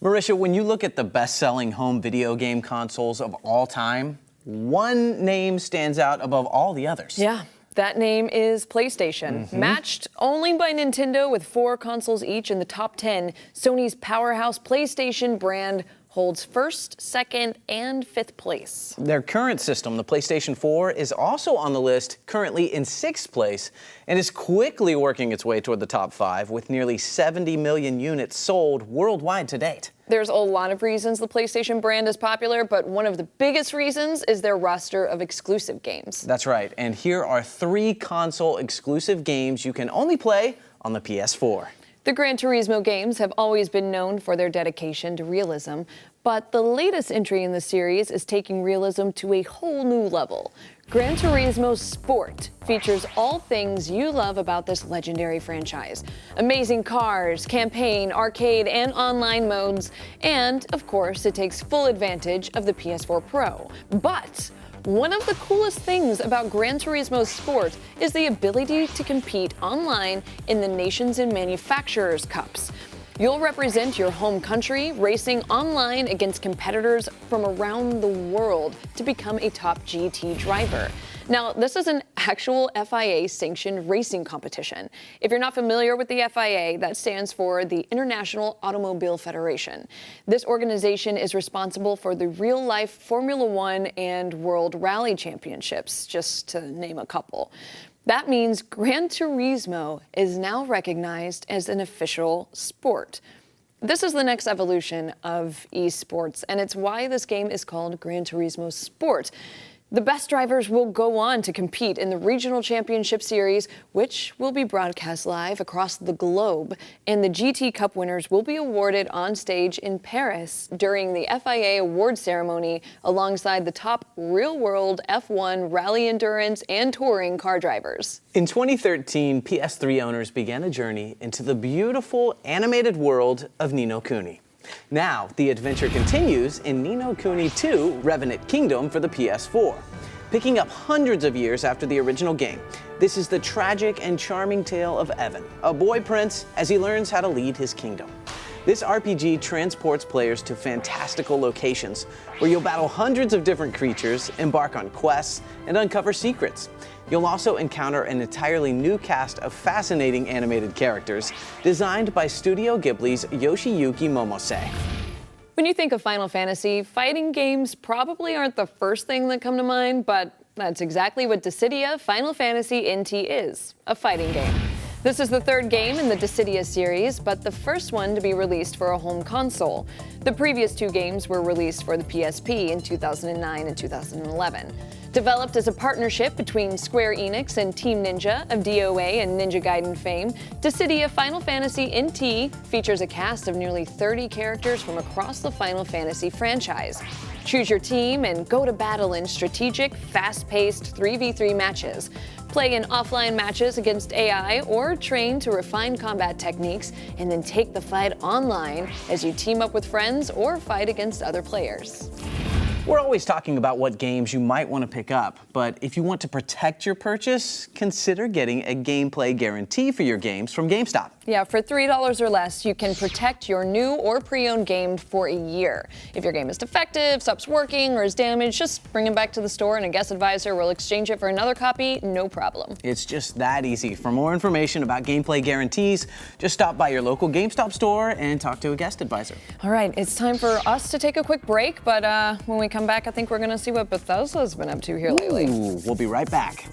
Marisha, when you look at the best-selling home video game consoles of all time, one name stands out above all the others. Yeah, that name is PlayStation. Matched only by Nintendo with 4 consoles each in the top 10, Sony's powerhouse PlayStation brand holds first, second, and 5th place. Their current system, the PlayStation 4, is also on the list, currently in 6th place, and is quickly working its way toward the top 5 with nearly 70 million units sold worldwide to date. There's a lot of reasons the PlayStation brand is popular, but one of the biggest reasons is their roster of exclusive games. That's right, and here are 3 console exclusive games you can only play on the PS4. The Gran Turismo games have always been known for their dedication to realism, but the latest entry in the series is taking realism to a whole new level. Gran Turismo Sport features all things you love about this legendary franchise. Amazing cars, campaign, arcade, and online modes, and, of course, it takes full advantage of the PS4 Pro. But one of the coolest things about Gran Turismo Sport is the ability to compete online in the Nations and Manufacturers Cups. You'll represent your home country racing online against competitors from around the world to become a top GT driver. Now, this is an actual FIA-sanctioned racing competition. If you're not familiar with the FIA, that stands for the International Automobile Federation. This organization is responsible for the real-life Formula One and World Rally Championships, just to name a couple. That means Gran Turismo is now recognized as an official sport. This is the next evolution of esports, and it's why this game is called Gran Turismo Sport. The best drivers will go on to compete in the Regional Championship Series, which will be broadcast live across the globe, and the GT Cup winners will be awarded on stage in Paris during the FIA award ceremony alongside the top real-world F1 rally endurance and touring car drivers. In 2013, PS3 owners began a journey into the beautiful animated world of Ni no Kuni. Now, the adventure continues in Ni no Kuni 2: Revenant Kingdom for the PS4. Picking up hundreds of years after the original game, this is the tragic and charming tale of Evan, a boy prince as he learns how to lead his kingdom. This RPG transports players to fantastical locations where you'll battle hundreds of different creatures, embark on quests, and uncover secrets. You'll also encounter an entirely new cast of fascinating animated characters designed by Studio Ghibli's Yoshiyuki Momose. When you think of Final Fantasy, fighting games probably aren't the first thing that come to mind, but that's exactly what Dissidia Final Fantasy NT is, a fighting game. This is the 3rd game in the Dissidia series, but the first one to be released for a home console. The previous 2 games were released for the PSP in 2009 and 2011. Developed as a partnership between Square Enix and Team Ninja of DOA and Ninja Gaiden fame, Dissidia Final Fantasy NT features a cast of nearly 30 characters from across the Final Fantasy franchise. Choose your team and go to battle in strategic, fast-paced 3v3 matches. Play in offline matches against AI or train to refine combat techniques, and then take the fight online as you team up with friends or fight against other players. We're always talking about what games you might want to pick up, but if you want to protect your purchase, consider getting a gameplay guarantee for your games from GameStop. Yeah, for $3 or less, you can protect your new or pre-owned game for a year. If your game is defective, stops working, or is damaged, just bring it back to the store and a guest advisor will exchange it for another copy, no problem. It's just that easy. For more information about gameplay guarantees, just stop by your local GameStop store and talk to a guest advisor. All right, it's time for us to take a quick break, but when we come back, I think we're going to see what Bethesda's been up to here lately. We'll be right back.